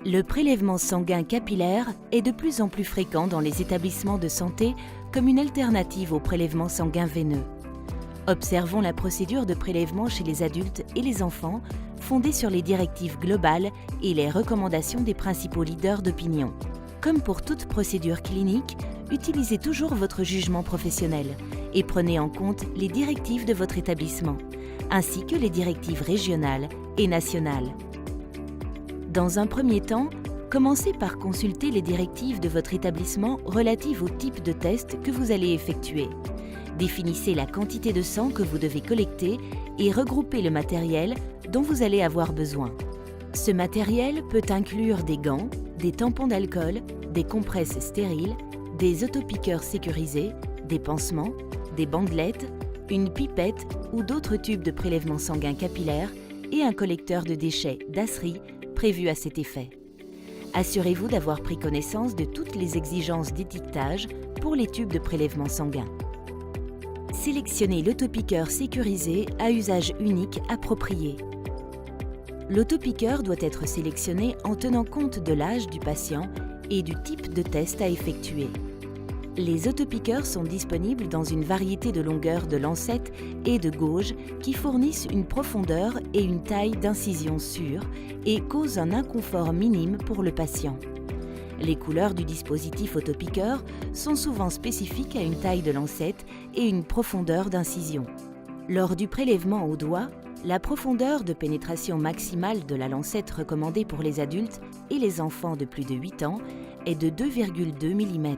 Le prélèvement sanguin capillaire est de plus en plus fréquent dans les établissements de santé comme une alternative au prélèvement sanguin veineux. Observons la procédure de prélèvement chez les adultes et les enfants, fondée sur les directives globales et les recommandations des principaux leaders d'opinion. Comme pour toute procédure clinique, utilisez toujours votre jugement professionnel et prenez en compte les directives de votre établissement, ainsi que les directives régionales et nationales. Dans un premier temps, commencez par consulter les directives de votre établissement relatives au type de test que vous allez effectuer. Définissez la quantité de sang que vous devez collecter et regroupez le matériel dont vous allez avoir besoin. Ce matériel peut inclure des gants, des tampons d'alcool, des compresses stériles, des autopiqueurs sécurisés, des pansements, des bandelettes, une pipette ou d'autres tubes de prélèvement sanguin capillaire et un collecteur de déchets d'Asri prévu à cet effet. Assurez-vous d'avoir pris connaissance de toutes les exigences d'étiquetage pour les tubes de prélèvement sanguin. Sélectionnez l'autopiqueur sécurisé à usage unique approprié. L'autopiqueur doit être sélectionné en tenant compte de l'âge du patient et du type de test à effectuer. Les autopiqueurs sont disponibles dans une variété de longueurs de lancettes et de gauges qui fournissent une profondeur et une taille d'incision sûre et causent un inconfort minime pour le patient. Les couleurs du dispositif autopiqueur sont souvent spécifiques à une taille de lancette et une profondeur d'incision. Lors du prélèvement au doigt, la profondeur de pénétration maximale de la lancette recommandée pour les adultes et les enfants de plus de 8 ans est de 2,2 mm.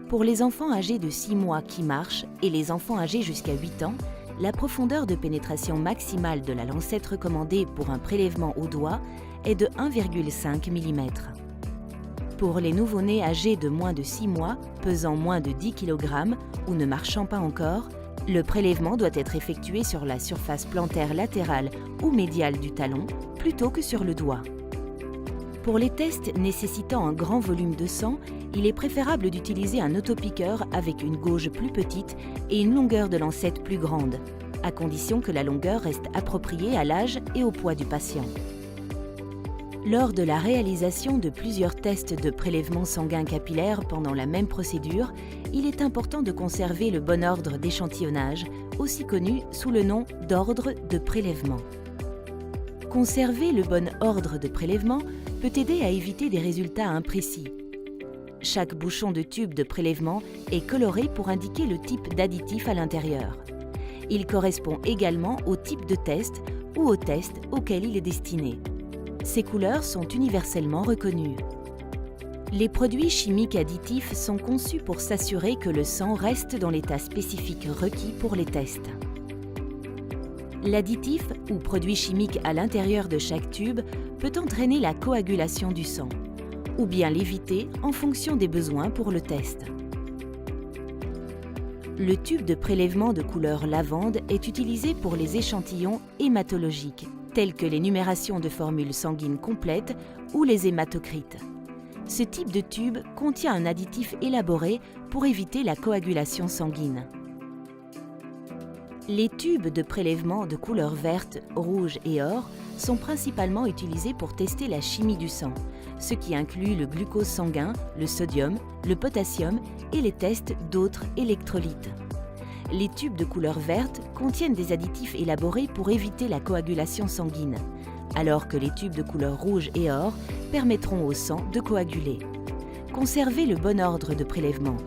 Pour les enfants âgés de 6 mois qui marchent et les enfants âgés jusqu'à 8 ans, la profondeur de pénétration maximale de la lancette recommandée pour un prélèvement au doigt est de 1,5 mm. Pour les nouveau-nés âgés de moins de 6 mois, pesant moins de 10 kg ou ne marchant pas encore, le prélèvement doit être effectué sur la surface plantaire latérale ou médiale du talon plutôt que sur le doigt. Pour les tests nécessitant un grand volume de sang, il est préférable d'utiliser un autopiqueur avec une gauge plus petite et une longueur de lancette plus grande, à condition que la longueur reste appropriée à l'âge et au poids du patient. Lors de la réalisation de plusieurs tests de prélèvement sanguin capillaire pendant la même procédure, il est important de conserver le bon ordre d'échantillonnage, aussi connu sous le nom d'ordre de prélèvement. Conserver le bon ordre de prélèvement peut aider à éviter des résultats imprécis. Chaque bouchon de tube de prélèvement est coloré pour indiquer le type d'additif à l'intérieur. Il correspond également au type de test ou au test auquel il est destiné. Ces couleurs sont universellement reconnues. Les produits chimiques additifs sont conçus pour s'assurer que le sang reste dans l'état spécifique requis pour les tests. L'additif ou produit chimique à l'intérieur de chaque tube peut entraîner la coagulation du sang, ou bien l'éviter en fonction des besoins pour le test. Le tube de prélèvement de couleur lavande est utilisé pour les échantillons hématologiques, tels que les numérations de formules sanguines complètes ou les hématocrites. Ce type de tube contient un additif élaboré pour éviter la coagulation sanguine. Les tubes de prélèvement de couleur verte, rouge et or sont principalement utilisés pour tester la chimie du sang, ce qui inclut le glucose sanguin, le sodium, le potassium et les tests d'autres électrolytes. Les tubes de couleur verte contiennent des additifs élaborés pour éviter la coagulation sanguine, alors que les tubes de couleur rouge et or permettront au sang de coaguler. Conserver le bon ordre de prélèvement,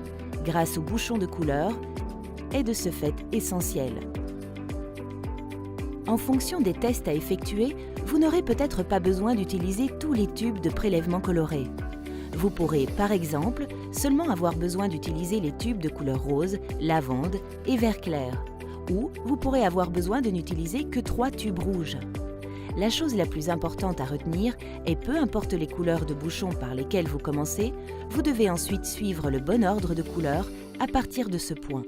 grâce aux bouchons de couleur, est de ce fait essentiel. En fonction des tests à effectuer, vous n'aurez peut-être pas besoin d'utiliser tous les tubes de prélèvement colorés. Vous pourrez, par exemple, seulement avoir besoin d'utiliser les tubes de couleur rose, lavande et vert clair. Ou vous pourrez avoir besoin de n'utiliser que 3 tubes rouges. La chose la plus importante à retenir est peu importe les couleurs de bouchons par lesquelles vous commencez, vous devez ensuite suivre le bon ordre de couleurs à partir de ce point.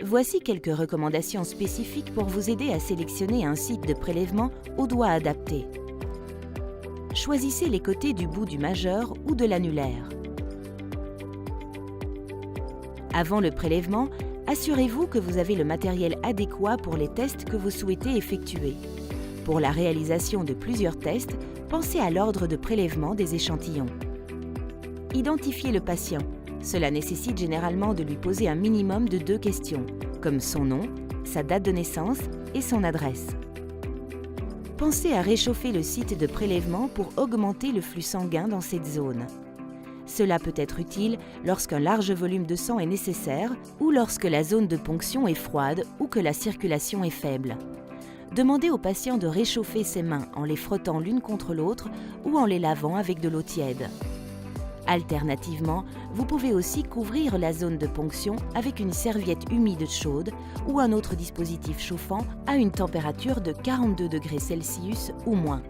Voici quelques recommandations spécifiques pour vous aider à sélectionner un site de prélèvement au doigt adapté. Choisissez les côtés du bout du majeur ou de l'annulaire. Avant le prélèvement, assurez-vous que vous avez le matériel adéquat pour les tests que vous souhaitez effectuer. Pour la réalisation de plusieurs tests, pensez à l'ordre de prélèvement des échantillons. Identifiez le patient. Cela nécessite généralement de lui poser un minimum de 2 questions, comme son nom, sa date de naissance et son adresse. Pensez à réchauffer le site de prélèvement pour augmenter le flux sanguin dans cette zone. Cela peut être utile lorsqu'un large volume de sang est nécessaire ou lorsque la zone de ponction est froide ou que la circulation est faible. Demandez au patient de réchauffer ses mains en les frottant l'une contre l'autre ou en les lavant avec de l'eau tiède. Alternativement, vous pouvez aussi couvrir la zone de ponction avec une serviette humide chaude ou un autre dispositif chauffant à une température de 42 degrés Celsius ou moins.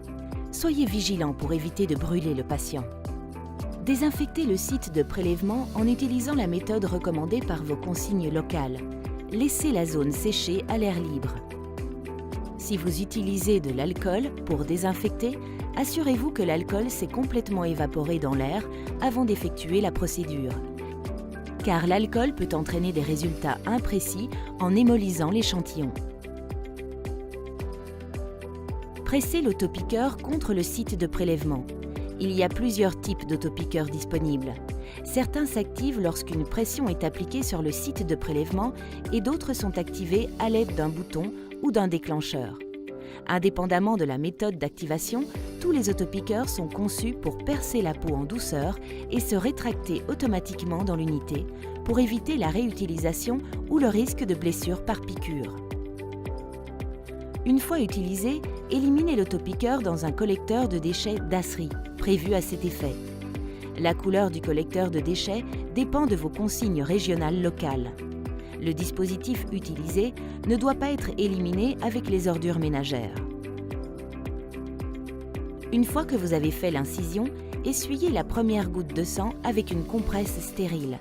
Soyez vigilant pour éviter de brûler le patient. Désinfectez le site de prélèvement en utilisant la méthode recommandée par vos consignes locales. Laissez la zone sécher à l'air libre. Si vous utilisez de l'alcool pour désinfecter, assurez-vous que l'alcool s'est complètement évaporé dans l'air avant d'effectuer la procédure. Car l'alcool peut entraîner des résultats imprécis en émollisant l'échantillon. Pressez l'autopiqueur contre le site de prélèvement. Il y a plusieurs types d'autopiqueurs disponibles. Certains s'activent lorsqu'une pression est appliquée sur le site de prélèvement et d'autres sont activés à l'aide d'un bouton ou d'un déclencheur. Indépendamment de la méthode d'activation, tous les autopiqueurs sont conçus pour percer la peau en douceur et se rétracter automatiquement dans l'unité pour éviter la réutilisation ou le risque de blessure par piqûre. Une fois utilisé, éliminez l'autopiqueur dans un collecteur de déchets d'acerie, prévu à cet effet. La couleur du collecteur de déchets dépend de vos consignes régionales locales. Le dispositif utilisé ne doit pas être éliminé avec les ordures ménagères. Une fois que vous avez fait l'incision, essuyez la première goutte de sang avec une compresse stérile.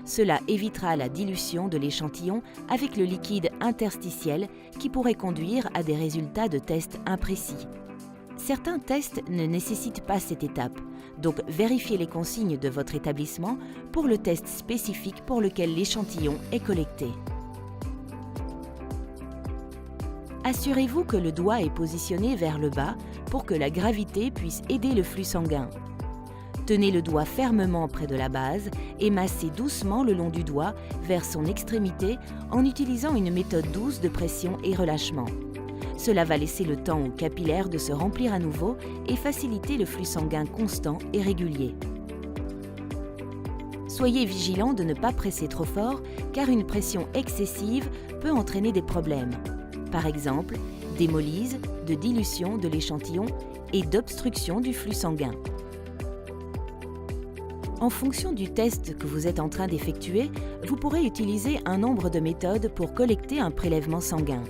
Cela évitera la dilution de l'échantillon avec le liquide interstitiel qui pourrait conduire à des résultats de tests imprécis. Certains tests ne nécessitent pas cette étape, donc vérifiez les consignes de votre établissement pour le test spécifique pour lequel l'échantillon est collecté. Assurez-vous que le doigt est positionné vers le bas pour que la gravité puisse aider le flux sanguin. Tenez le doigt fermement près de la base et massez doucement le long du doigt vers son extrémité en utilisant une méthode douce de pression et relâchement. Cela va laisser le temps aux capillaires de se remplir à nouveau et faciliter le flux sanguin constant et régulier. Soyez vigilant de ne pas presser trop fort car une pression excessive peut entraîner des problèmes. Par exemple, d'hémolyse, de dilution de l'échantillon et d'obstruction du flux sanguin. En fonction du test que vous êtes en train d'effectuer, vous pourrez utiliser un nombre de méthodes pour collecter un prélèvement sanguin.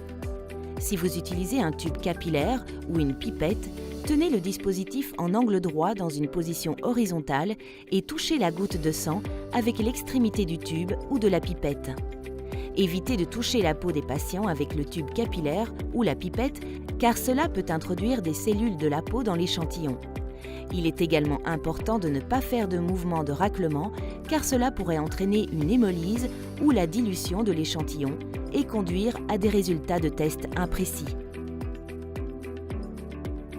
Si vous utilisez un tube capillaire ou une pipette, tenez le dispositif en angle droit dans une position horizontale et touchez la goutte de sang avec l'extrémité du tube ou de la pipette. Évitez de toucher la peau des patients avec le tube capillaire ou la pipette car cela peut introduire des cellules de la peau dans l'échantillon. Il est également important de ne pas faire de mouvement de raclement car cela pourrait entraîner une hémolyse ou la dilution de l'échantillon et conduire à des résultats de tests imprécis.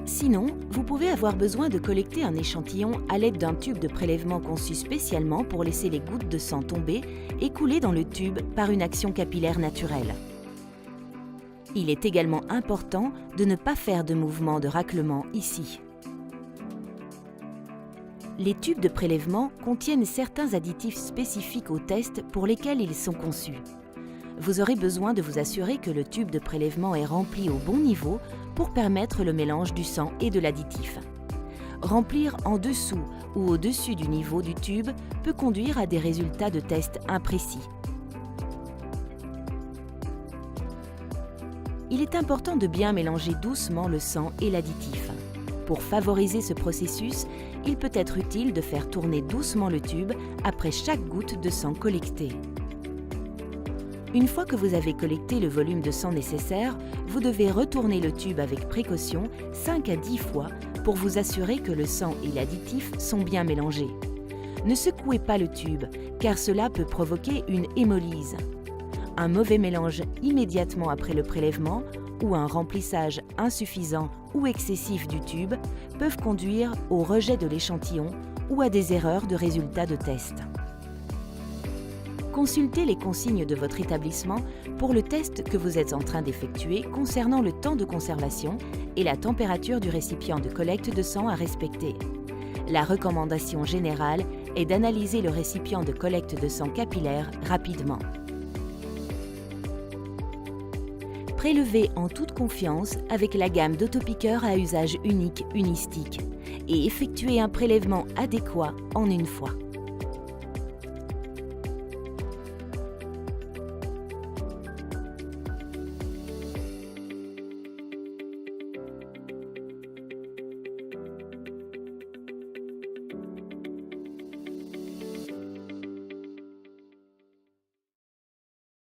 Sinon, vous pouvez avoir besoin de collecter un échantillon à l'aide d'un tube de prélèvement conçu spécialement pour laisser les gouttes de sang tomber et couler dans le tube par une action capillaire naturelle. Il est également important de ne pas faire de mouvement de raclement ici. Les tubes de prélèvement contiennent certains additifs spécifiques au test pour lesquels ils sont conçus. Vous aurez besoin de vous assurer que le tube de prélèvement est rempli au bon niveau pour permettre le mélange du sang et de l'additif. Remplir en dessous ou au-dessus du niveau du tube peut conduire à des résultats de test imprécis. Il est important de bien mélanger doucement le sang et l'additif. Pour favoriser ce processus, il peut être utile de faire tourner doucement le tube après chaque goutte de sang collectée. Une fois que vous avez collecté le volume de sang nécessaire, vous devez retourner le tube avec précaution 5 à 10 fois pour vous assurer que le sang et l'additif sont bien mélangés. Ne secouez pas le tube, car cela peut provoquer une hémolyse. Un mauvais mélange immédiatement après le prélèvement ou un remplissage insuffisant ou excessif du tube peuvent conduire au rejet de l'échantillon ou à des erreurs de résultats de test. Consultez les consignes de votre établissement pour le test que vous êtes en train d'effectuer concernant le temps de conservation et la température du récipient de collecte de sang à respecter. La recommandation générale est d'analyser le récipient de collecte de sang capillaire rapidement. Prélevez en toute confiance avec la gamme d'autopiqueurs à usage unique Unistic et effectuez un prélèvement adéquat en une fois.